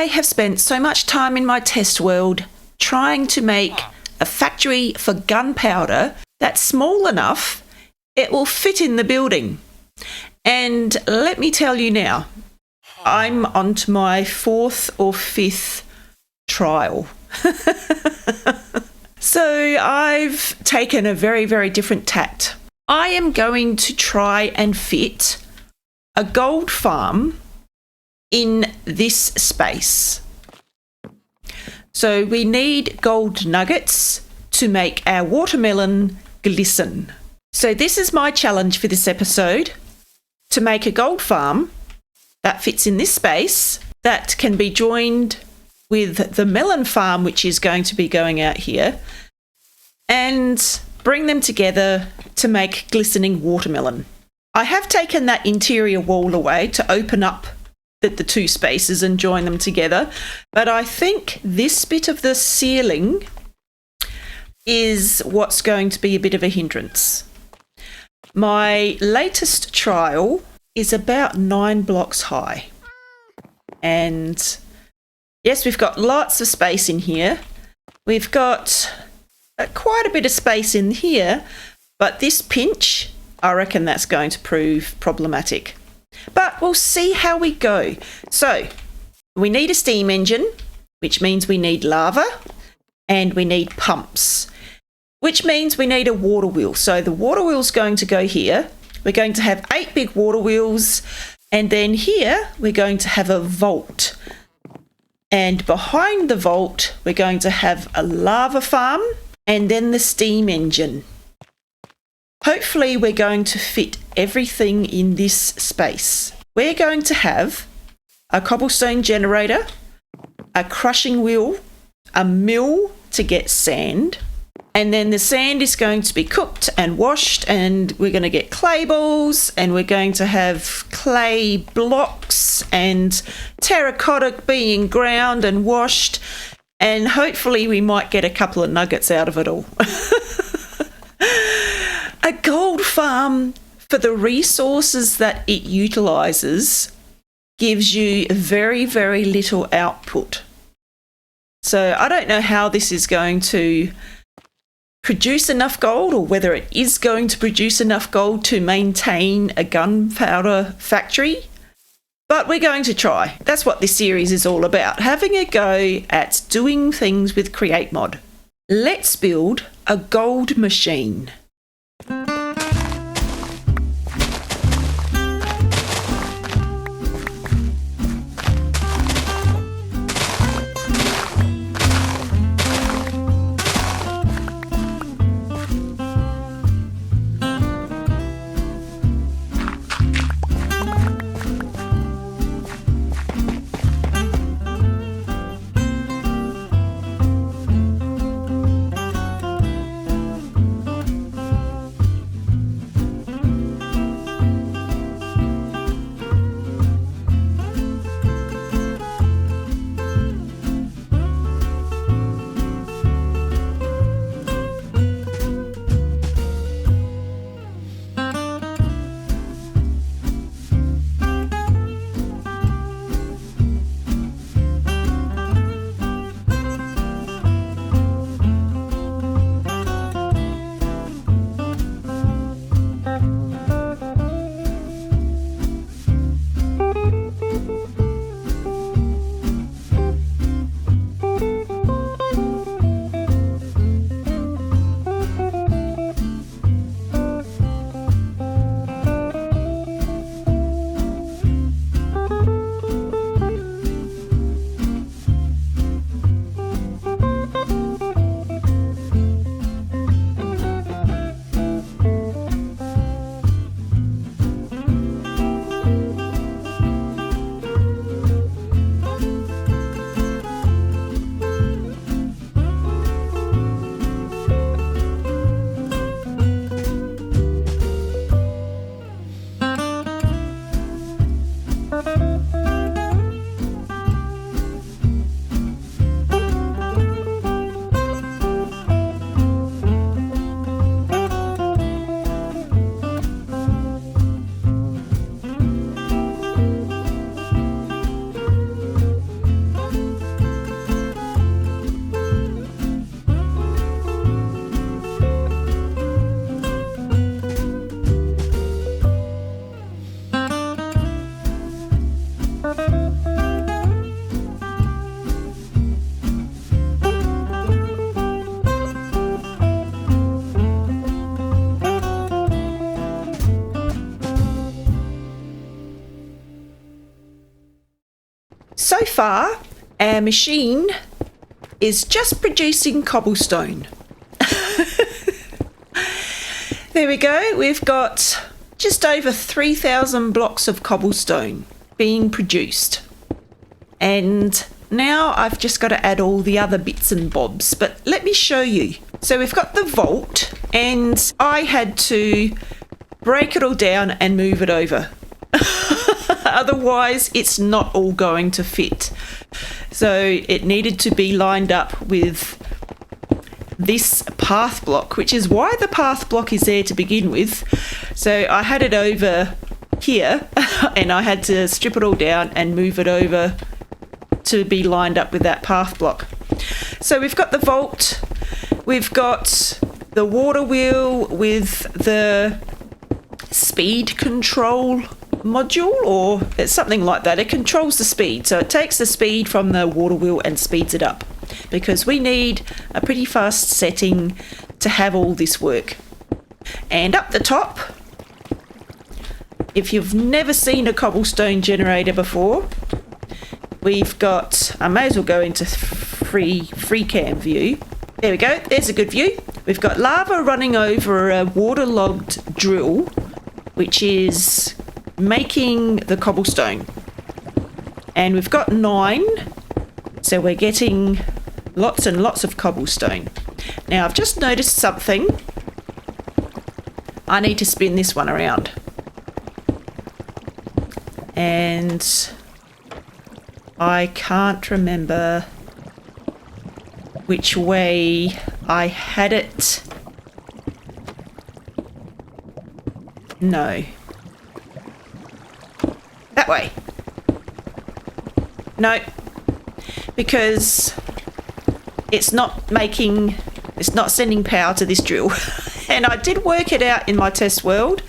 I have spent so much time in my test world trying to make a factory for gunpowder that's small enough it will fit in the building. And let me tell you now, I'm on to my 4th or 5th trial. So I've taken a very, very different tact. I am going to try and fit a gold farm in this space. So we need gold nuggets to make our watermelon glisten. So this is my challenge for this episode, to make a gold farm that fits in this space that can be joined with the melon farm, which is going to be going out here, and bring them together to make glistening watermelon. I have taken that interior wall away to open up the two spaces and join them together, but I think this bit of the ceiling is what's going to be a bit of a hindrance. My latest trial is about 9 blocks high, and yes, we've got lots of space in here. We've got quite a bit of space in here, but this pinch, I reckon that's going to prove problematic. But we'll see how we go. So we need a steam engine, which means we need lava, and we need pumps, which means we need a water wheel. So the water wheel's going to go here. We're going to have 8 big water wheels, and then here we're going to have a vault. And behind the vault, we're going to have a lava farm and then the steam engine. Hopefully we're going to fit everything in this space. We're going to have a cobblestone generator, a crushing wheel, a mill to get sand, and then the sand is going to be cooked and washed, and we're going to get clay balls, and we're going to have clay blocks and terracotta being ground and washed, and hopefully we might get a couple of nuggets out of it all. A gold farm, for the resources that it utilises, gives you very, very little output. So I don't know how this is going to produce enough gold, or whether it is going to produce enough gold to maintain a gunpowder factory, but we're going to try. That's what this series is all about, having a go at doing things with Create Mod. Let's build a gold machine. So far, our machine is just producing cobblestone. There we go. We've got just over 3,000 blocks of cobblestone being produced. And now I've just got to add all the other bits and bobs, but let me show you. So we've got the vault, and I had to break it all down and move it over. Otherwise, it's not all going to fit. So it needed to be lined up with this path block, which is why the path block is there to begin with. So I had it over here and I had to strip it all down and move it over to be lined up with that path block. So we've got the vault, we've got the water wheel with the speed control module, or it's something like that. It controls the speed, so it takes the speed from the water wheel and speeds it up, because we need a pretty fast setting to have all this work. And up the top, if you've never seen a cobblestone generator before, we've got, I may as well go into free cam view. There we go, there's a good view. We've got lava running over a waterlogged drill, which is making the cobblestone. And we've got 9, so we're getting lots and lots of cobblestone. Now I've just noticed something. I need to spin this one around. And I can't remember which way I had it. No. That way. No. Because it's not sending power to this drill. And I did work it out in my test world.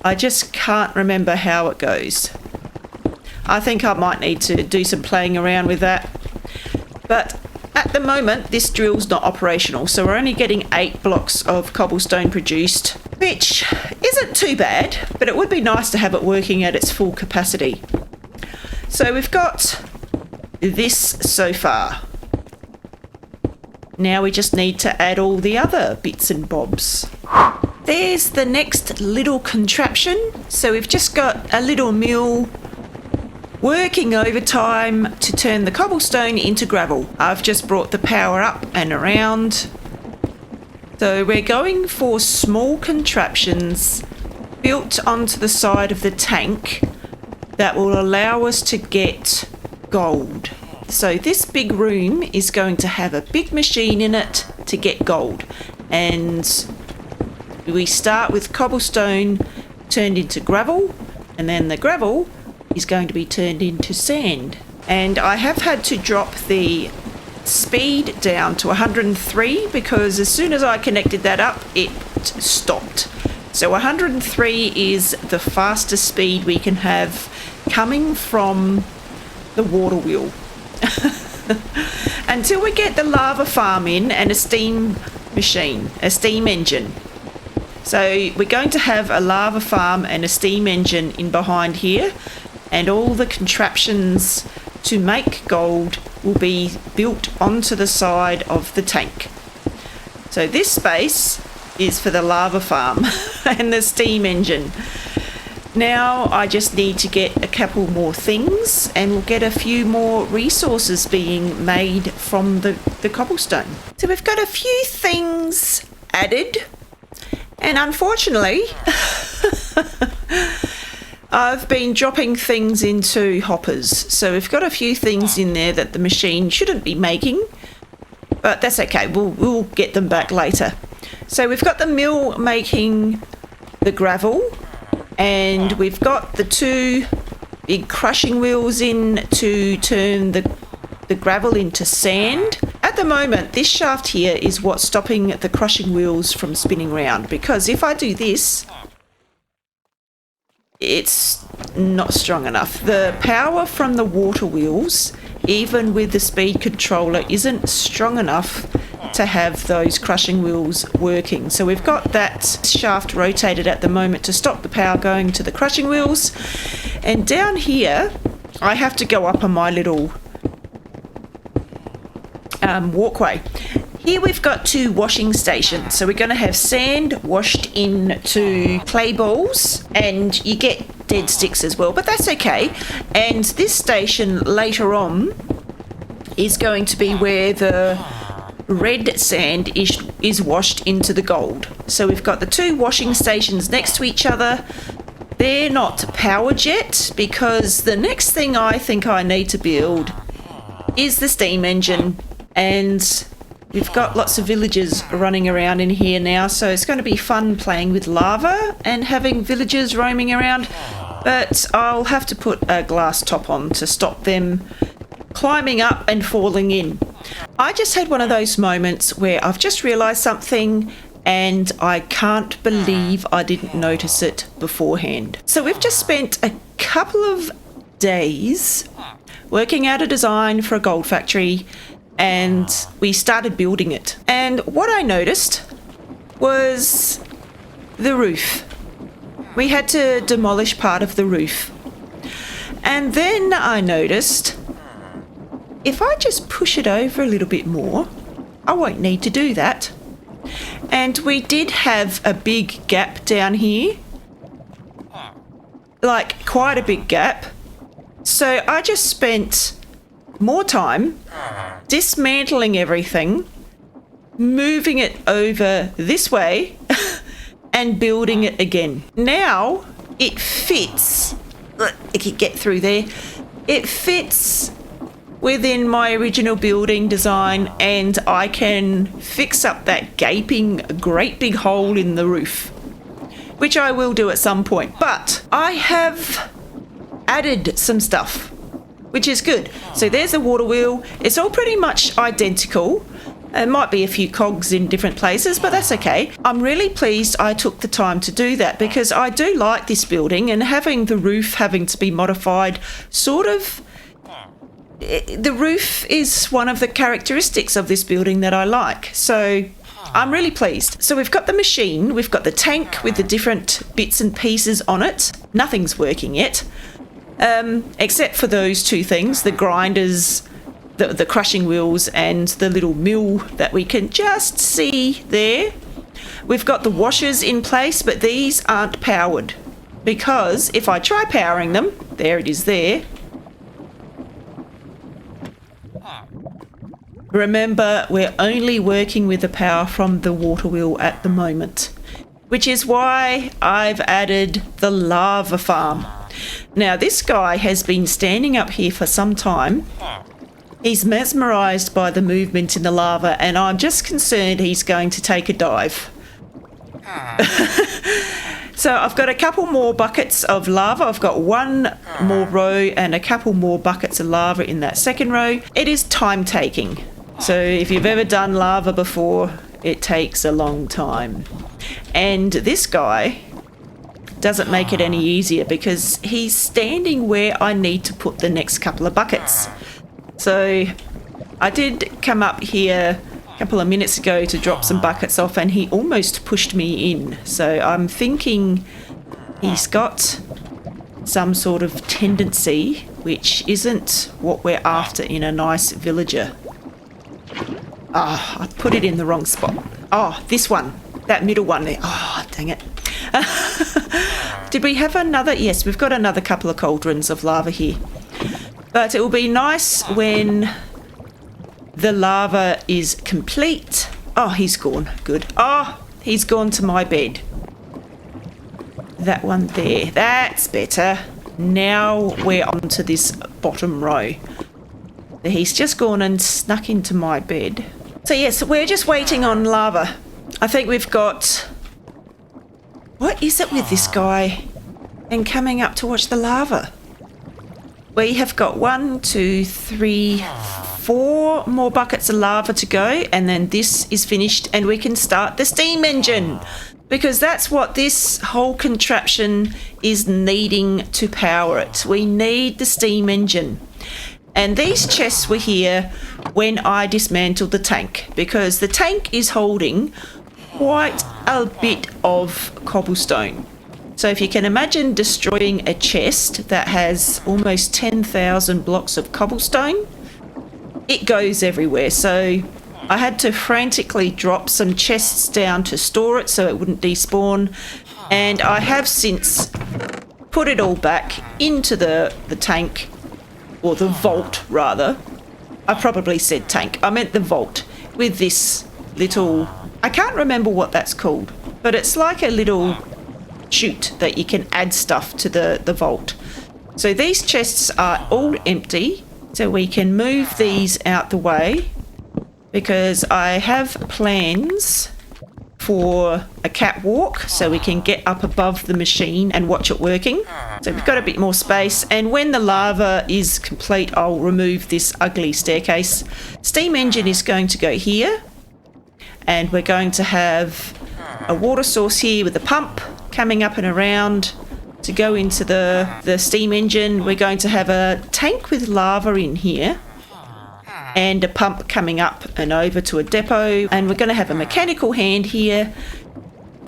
I just can't remember how it goes. I think I might need to do some playing around with that. But at the moment, this drill's not operational, so we're only getting 8 blocks of cobblestone produced, which isn't too bad, but it would be nice to have it working at its full capacity. So we've got this so far. Now we just need to add all the other bits and bobs. There's the next little contraption. So we've just got a little mill working overtime to turn the cobblestone into gravel. I've just brought the power up and around. So we're going for small contraptions built onto the side of the tank that will allow us to get gold. So this big room is going to have a big machine in it to get gold. And we start with cobblestone turned into gravel, and then the gravel is going to be turned into sand. And I have had to drop the speed down to 103 because as soon as I connected that up, it stopped. So 103 is the fastest speed we can have coming from the water wheel. Until we get the lava farm in and a steam machine, a steam engine. So we're going to have a lava farm and a steam engine in behind here, and all the contraptions to make gold will be built onto the side of the tank. So this space is for the lava farm and the steam engine. Now I just need to get a couple more things and we'll get a few more resources being made from the cobblestone. So we've got a few things added, and unfortunately I've been dropping things into hoppers. So we've got a few things in there that the machine shouldn't be making, but that's okay, we'll get them back later. So we've got the mill making the gravel, and we've got the 2 big crushing wheels in to turn the gravel into sand. At the moment, this shaft here is what's stopping the crushing wheels from spinning round, because if I do this, it's not strong enough. The power from the water wheels, even with the speed controller, isn't strong enough to have those crushing wheels working. So we've got that shaft rotated at the moment to stop the power going to the crushing wheels. And down here, I have to go up on my little walkway. Here we've got 2 washing stations. So we're going to have sand washed into clay balls, and you get dead sticks as well, but that's okay. And this station later on is going to be where the red sand is washed into the gold. So we've got the 2 washing stations next to each other. They're not powered yet because the next thing I think I need to build is the steam engine, and we've got lots of villagers running around in here now, so it's going to be fun playing with lava and having villagers roaming around, but I'll have to put a glass top on to stop them climbing up and falling in. I just had one of those moments where I've just realised something and I can't believe I didn't notice it beforehand. So we've just spent a couple of days working out a design for a gold factory, and we started building it. And what I noticed was the roof. We had to demolish part of the roof. And then I noticed if I just push it over a little bit more, I won't need to do that. And we did have a big gap down here, like quite a big gap. So I just spent more time dismantling everything, moving it over this way and building it again. Now it fits. I can get through there. It fits within my original building design, and I can fix up that gaping great big hole in the roof, which I will do at some point. But I have added some stuff, which is good. So there's the water wheel. It's all pretty much identical. There might be a few cogs in different places, but that's okay. I'm really pleased I took the time to do that because I do like this building, and having the roof having to be modified sort of... The roof is one of the characteristics of this building that I like. So I'm really pleased. So we've got the machine, we've got the tank with the different bits and pieces on it. Nothing's working yet, except for those 2 things, the grinders, the crushing wheels, and the little mill that we can just see there. We've got the washers in place, but these aren't powered because if I try powering them, there it is there. Remember, we're only working with the power from the water wheel at the moment, which is why I've added the lava farm. Now, this guy has been standing up here for some time. He's mesmerised by the movement in the lava, and I'm just concerned he's going to take a dive. So I've got a couple more buckets of lava. I've got 1 more row and a couple more buckets of lava in that second row. It is time taking. So if you've ever done lava before, it takes a long time. And this guy doesn't make it any easier because he's standing where I need to put the next couple of buckets. So I did come up here a couple of minutes ago to drop some buckets off, and he almost pushed me in. So I'm thinking he's got some sort of tendency which isn't what we're after in a nice villager. I put it in the wrong spot. This one, that middle one there. Dang it. Did we have another? Yes, we've got another couple of cauldrons of lava here. But it will be nice when the lava is complete. He's gone. Good. He's gone to my bed. That one there. That's better. Now we're on to this bottom row. He's just gone and snuck into my bed. So yes, we're just waiting on lava. I think we've got... What is it with this guy and coming up to watch the lava? We have got 1, 2, 3, 4 more buckets of lava to go, and then this is finished and we can start the steam engine, because that's what this whole contraption is needing to power it. We need the steam engine. And these chests were here when I dismantled the tank, because the tank is holding quite a bit of cobblestone. So if you can imagine destroying a chest that has almost 10,000 blocks of cobblestone, it goes everywhere. So I had to frantically drop some chests down to store it so it wouldn't despawn. And I have since put it all back into the tank, or the vault rather. I probably said tank. I meant the vault with this little, I can't remember what that's called, but it's like a little chute that you can add stuff to the vault. So these chests are all empty, so we can move these out the way because I have plans for a catwalk so we can get up above the machine and watch it working. So we've got a bit more space, and when the lava is complete I'll remove this ugly staircase. Steam engine is going to go here, and we're going to have a water source here with a pump coming up and around to go into the steam engine. We're going to have a tank with lava in here and a pump coming up and over to a depot, and we're going to have a mechanical hand here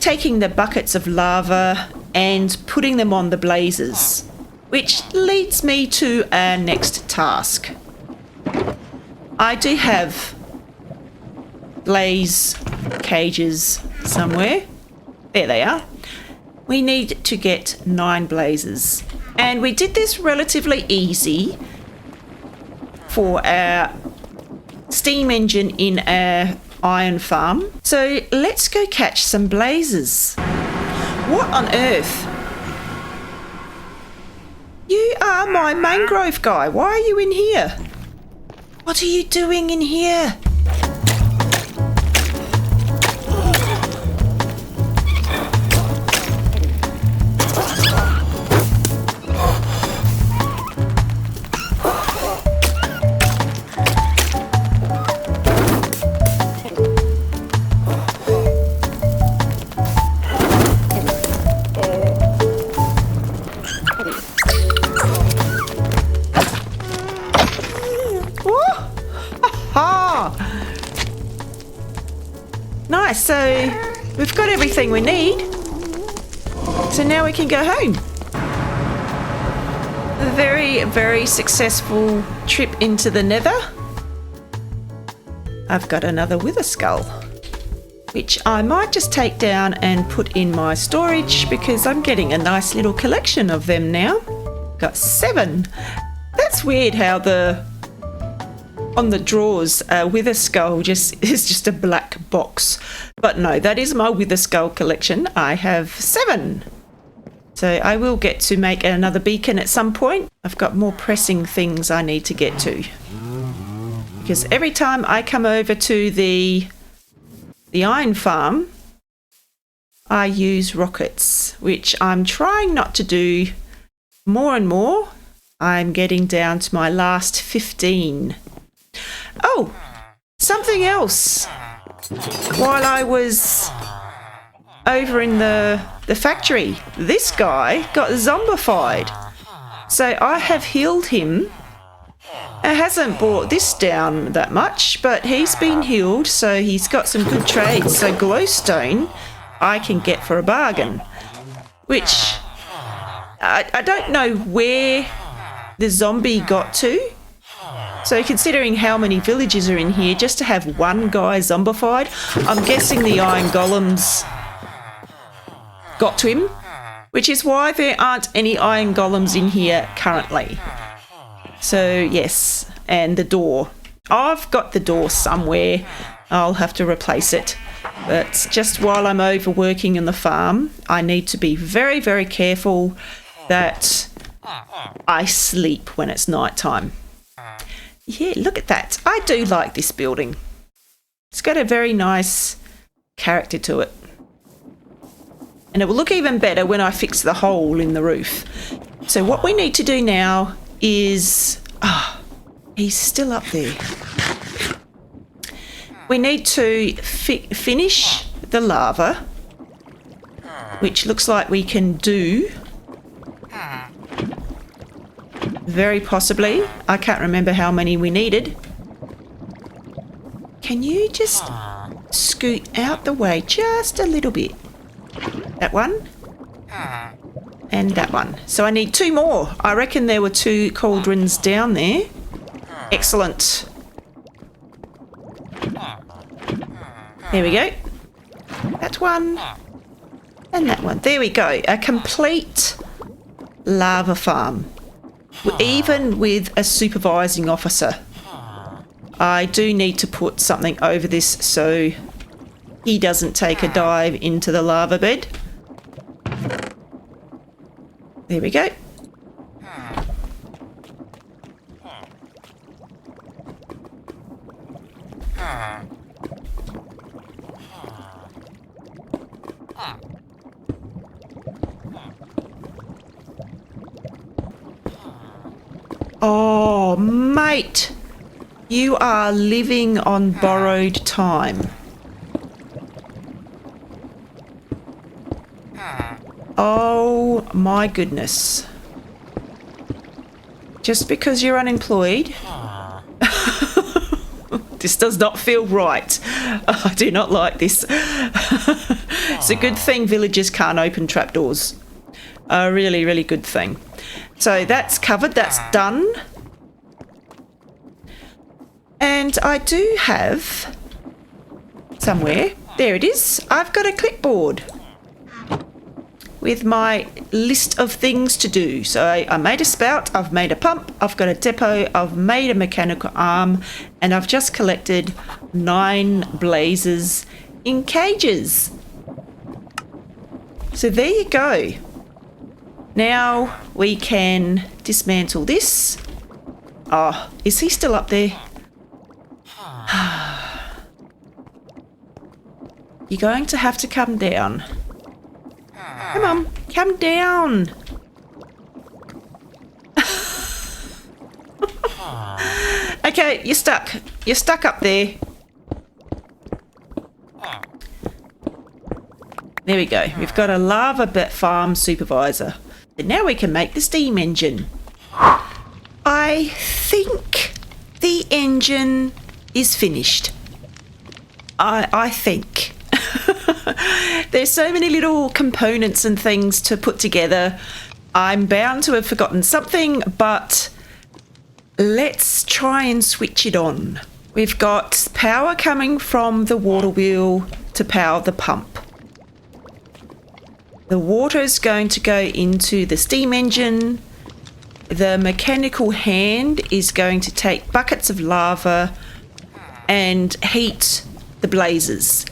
taking the buckets of lava and putting them on the blazes, which leads me to our next task. I do have blaze cages somewhere. There they are. We need to get 9 blazes, and we did this relatively easy for our steam engine in our iron farm. So let's go catch some blazes. What on earth? You are my mangrove guy. Why are you in here? What are you doing in here? Nice, so we've got everything we need. So now we can go home. A very, very successful trip into the Nether. I've got another wither skull, which I might just take down and put in my storage because I'm getting a nice little collection of them now. Got 7. That's weird how on the drawers, wither skull is just a black box. But no, that is my wither skull collection. I have 7. So I will get to make another beacon at some point. I've got more pressing things I need to get to. Because every time I come over to the iron farm, I use rockets, which I'm trying not to do more and more. I'm getting down to my last 15. Oh, something else. While I was over in the factory, this guy got zombified. So I have healed him. It hasn't brought this down that much, but he's been healed, so he's got some good trades. So glowstone I can get for a bargain, which I don't know where the zombie got to. So considering how many villages are in here, just to have one guy zombified, I'm guessing the iron golems got to him, which is why there aren't any iron golems in here currently. So yes, and the door. I've got the door somewhere. I'll have to replace it. But just while I'm overworking in the farm, I need to be very, very careful that I sleep when it's night time. Yeah, look at that. I do like this building. It's got a very nice character to it. And it will look even better when I fix the hole in the roof. So what we need to do now is... he's still up there. We need to finish the lava, which looks like we can do. Very possibly. I can't remember how many we needed. Can you just scoot out the way just a little bit? That one? And that one. So I need 2 more. I reckon there were 2 cauldrons down there. Excellent. There we go. That one. And that one. There we go. A complete lava farm. Even with a supervising officer. I do need to put something over this so he doesn't take a dive into the lava bed. There we go. Oh, mate. You are living on borrowed time. Oh my goodness. Just because you're unemployed. This does not feel right. I do not like this. It's a good thing villagers can't open trapdoors. A really, really good thing. So that's covered, that's done. And I do have somewhere, there it is, I've got a clipboard with my list of things to do. So I made a spout, I've made a pump, I've got a depot, I've made a mechanical arm, and I've just collected 9 blazes in cages. So there you go. Now we can dismantle this. Oh, is he still up there? You're going to have to come down. Come on, come down. Okay, you're stuck. You're stuck up there. There we go. We've got a lava farm supervisor. And now we can make the steam engine. I think the engine is finished. I think. There's so many little components and things to put together. I'm bound to have forgotten something, but let's try and switch it on. We've got power coming from the water wheel to power the pump. The water is going to go into the steam engine. The mechanical hand is going to take buckets of lava and heat the blazes.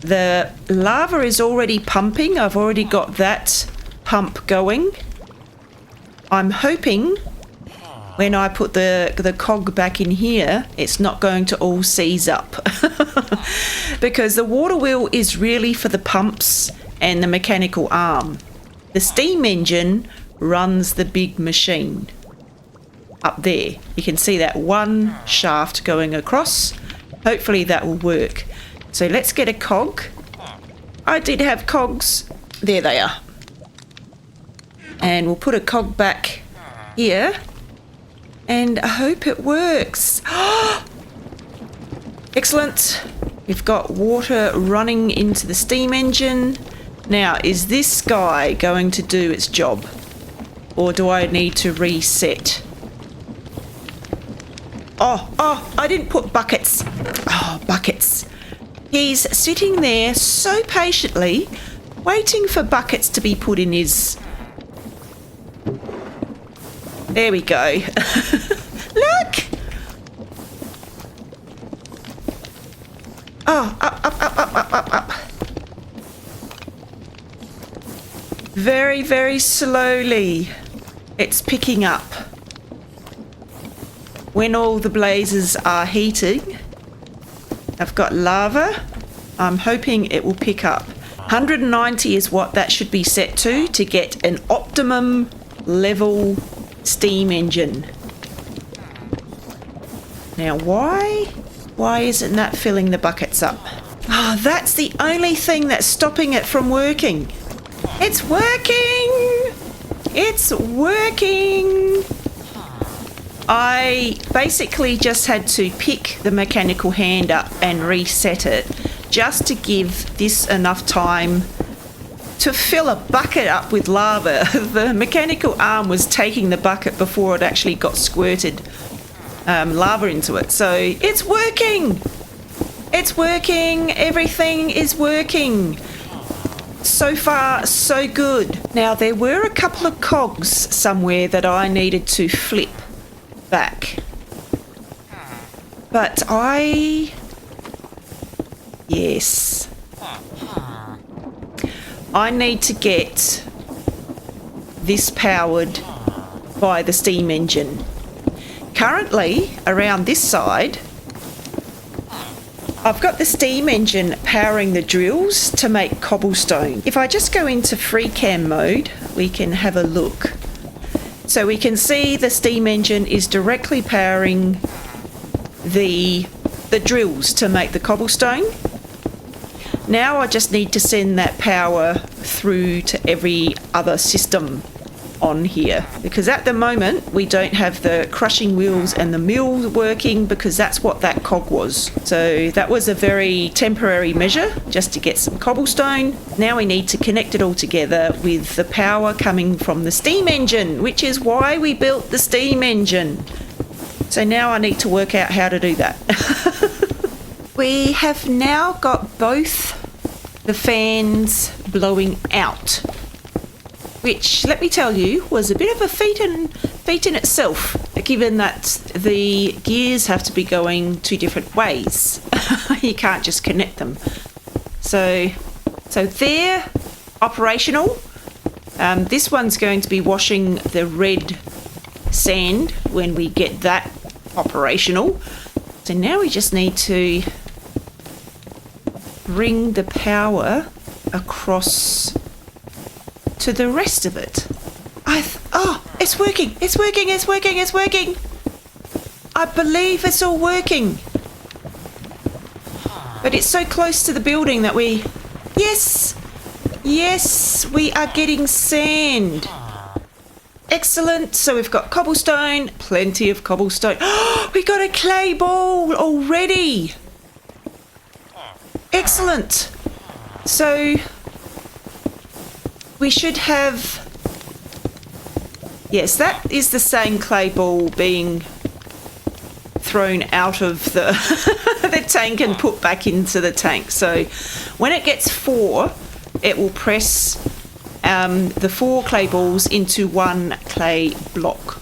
The lava is already pumping. I've already got that pump going. I'm hoping when I put the cog back in here, it's not going to all seize up. Because the water wheel is really for the pumps and the mechanical arm. The steam engine runs the big machine. Up there, you can see that one shaft going across. Hopefully that will work. So let's get a cog. I did have cogs. There they are. And we'll put a cog back here. And I hope it works. Excellent. We've got water running into the steam engine. Now, is this guy going to do its job? Or do I need to reset? Oh, I didn't put buckets. Oh, buckets. He's sitting there so patiently, waiting for buckets to be put in his... There we go. Look! Oh, up. Very, very slowly. It's picking up. When all the blazes are heating, I've got lava. I'm hoping it will pick up. 190 is what that should be set to get an optimum level steam engine. Now why isn't that filling the buckets up? Oh, that's the only thing that's stopping it from working. It's working! It's working! I basically just had to pick the mechanical hand up and reset it just to give this enough time to fill a bucket up with lava. The mechanical arm was taking the bucket before it actually got squirted lava into it. So it's working. It's working. Everything is working. So far, so good. Now, there were a couple of cogs somewhere that I needed to flip back. But yes. I need to get this powered by the steam engine. Currently, around this side, I've got the steam engine powering the drills to make cobblestone. If I just go into free cam mode, we can have a look. So we can see the steam engine is directly powering the drills to make the cobblestone. Now I just need to send that power through to every other system on here, because at the moment we don't have the crushing wheels and the mill working, because that's what that cog was. So that was a very temporary measure just to get some cobblestone. Now we need to connect it all together with the power coming from the steam engine, which is why we built the steam engine. So now I need to work out how to do that. We have now got both the fans blowing out, which, let me tell you, was a bit of a feat in itself, given that the gears have to be going two different ways. You can't just connect them. So they're operational. This one's going to be washing the red sand when we get that operational. So now we just need to bring the power across to the rest of it. It's working. It's working. It's working. It's working. I believe it's all working. But it's so close to the building that we... Yes, we are getting sand. Excellent. So we've got cobblestone, plenty of cobblestone. We got a clay ball already. Excellent. So we should have... Yes, that is the same clay ball being thrown out of the, the tank and put back into the tank. So when it gets 4, it will press the 4 clay balls into one clay block,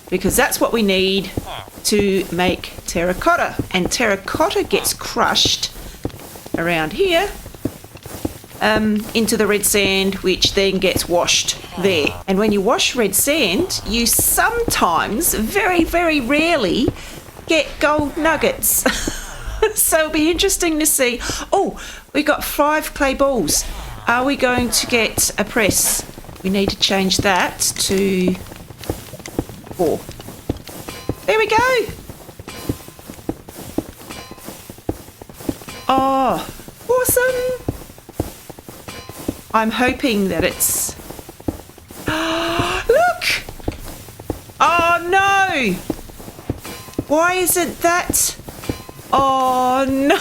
because that's what we need to make terracotta. And terracotta gets crushed around here into the red sand, which then gets washed there. And when you wash red sand, you sometimes, very, very rarely, get gold nuggets. So it'll be interesting to see. Oh, we got 5 clay balls. Are we going to get a press? We need to change that to 4. There we go. Oh, awesome. I'm hoping that it's... Look! Oh, no! Why isn't that... Oh, no!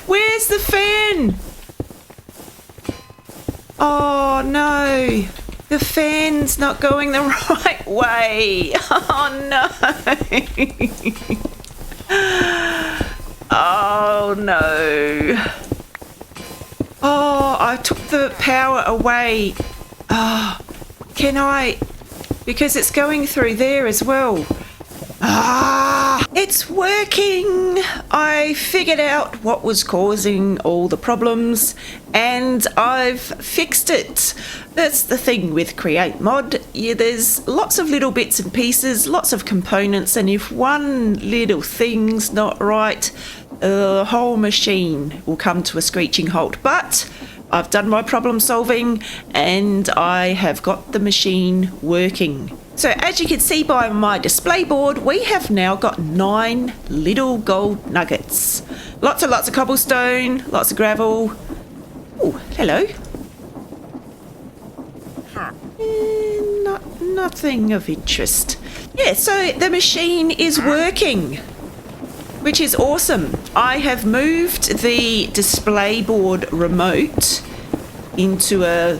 Where's the fan? Oh, no. The fan's not going the right way. Oh, no. Oh, no. Oh, I took the power away. Oh, can I? Because it's going through there as well. Ah, it's working. I figured out what was causing all the problems and I've fixed it. That's the thing with Create Mod. Yeah, there's lots of little bits and pieces, lots of components, and if one little thing's not right, the whole machine will come to a screeching halt. But I've done my problem solving and I have got the machine working. So as you can see by my display board, we have now got 9 little gold nuggets. Lots and lots of cobblestone, lots of gravel. Oh, hello. Nothing of interest. Yeah, so the machine is working, which is awesome. I have moved the display board remote into a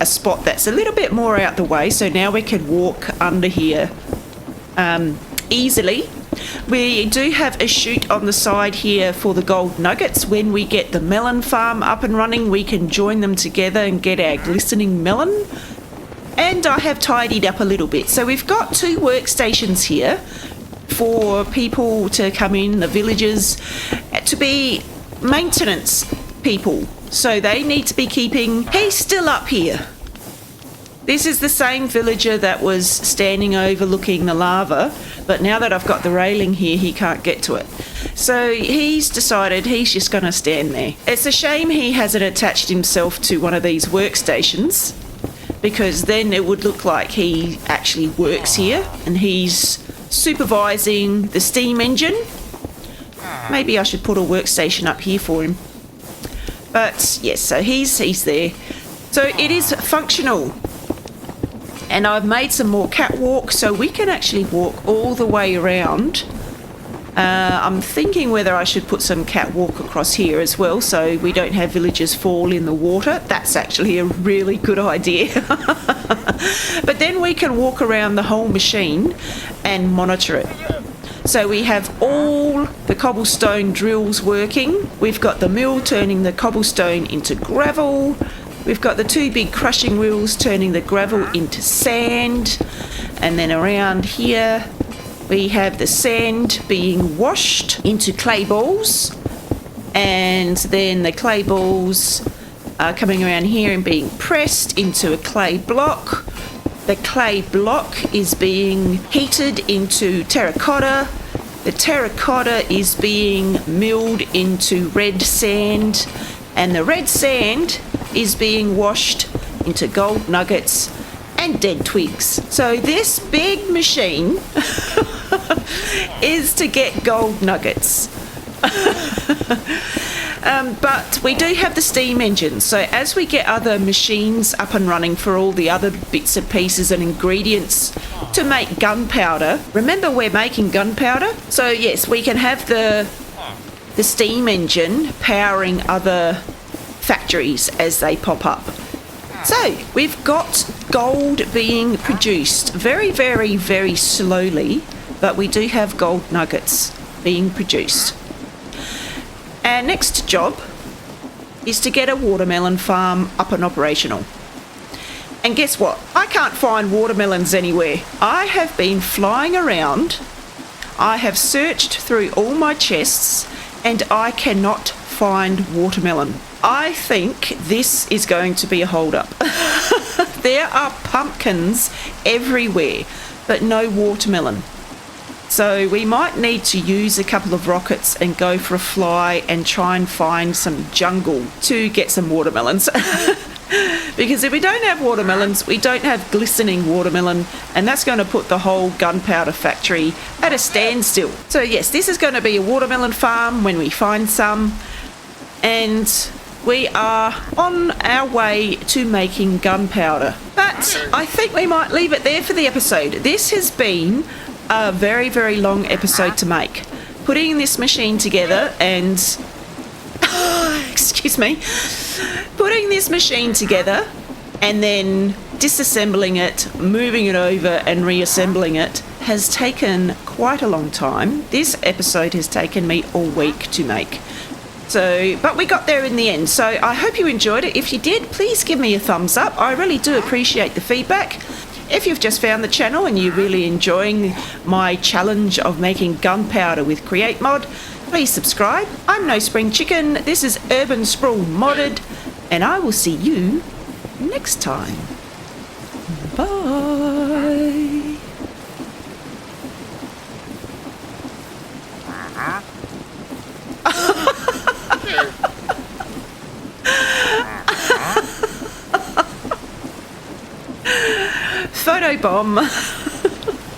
spot that's a little bit more out the way, so now we can walk under here easily. We do have a chute on the side here for the gold nuggets. When we get the melon farm up and running, we can join them together and get our glistening melon. And I have tidied up a little bit. So we've got 2 workstations here for people to come in, the villagers, to be maintenance people. So they need to be keeping... He's still up here. This is the same villager that was standing overlooking the lava, but now that I've got the railing here, he can't get to it. So he's decided he's just going to stand there. It's a shame he hasn't attached himself to one of these workstations, because then it would look like he actually works here and he's supervising the steam engine. Maybe I should put a workstation up here for him. But yes, so he's there. So it is functional. And I've made some more catwalk so we can actually walk all the way around. I'm thinking whether I should put some catwalk across here as well so we don't have villagers fall in the water. That's actually a really good idea. But then we can walk around the whole machine and monitor it. So we have all the cobblestone drills working. We've got the mill turning the cobblestone into gravel. We've got the 2 big crushing wheels turning the gravel into sand. And then around here we have the sand being washed into clay balls. And then the clay balls are coming around here and being pressed into a clay block. The clay block is being heated into terracotta. The terracotta is being milled into red sand. And the red sand is being washed into gold nuggets and dead twigs. So this big machine is to get gold nuggets. But we do have the steam engine, so as we get other machines up and running for all the other bits and pieces and ingredients to make gunpowder, remember we're making gunpowder, so yes, we can have the steam engine powering other factories as they pop up. So we've got gold being produced very, very, very slowly, but we do have gold nuggets being produced. Our next job is to get a watermelon farm up and operational. And guess what? I can't find watermelons anywhere. I have been flying around. I have searched through all my chests and I cannot find watermelon. I think this is going to be a hold-up. There are pumpkins everywhere, but no watermelon. So we might need to use a couple of rockets and go for a fly and try and find some jungle to get some watermelons. Because if we don't have watermelons, we don't have glistening watermelon, and that's going to put the whole gunpowder factory at a standstill. So yes, this is going to be a watermelon farm when we find some, and we are on our way to making gunpowder. But I think we might leave it there for the episode. This has been a very, very long episode to make. Putting this machine together and... excuse me. Putting this machine together and then disassembling it, moving it over and reassembling it has taken quite a long time. This episode has taken me all week to make. So, but we got there in the end. So I hope you enjoyed it. If you did, please give me a thumbs up. I really do appreciate the feedback. If you've just found the channel and you're really enjoying my challenge of making gunpowder with Create Mod, please subscribe. I'm No Spring Chicken. This is Urban Sprawl Modded, and I will see you next time. Bye. Photobomb.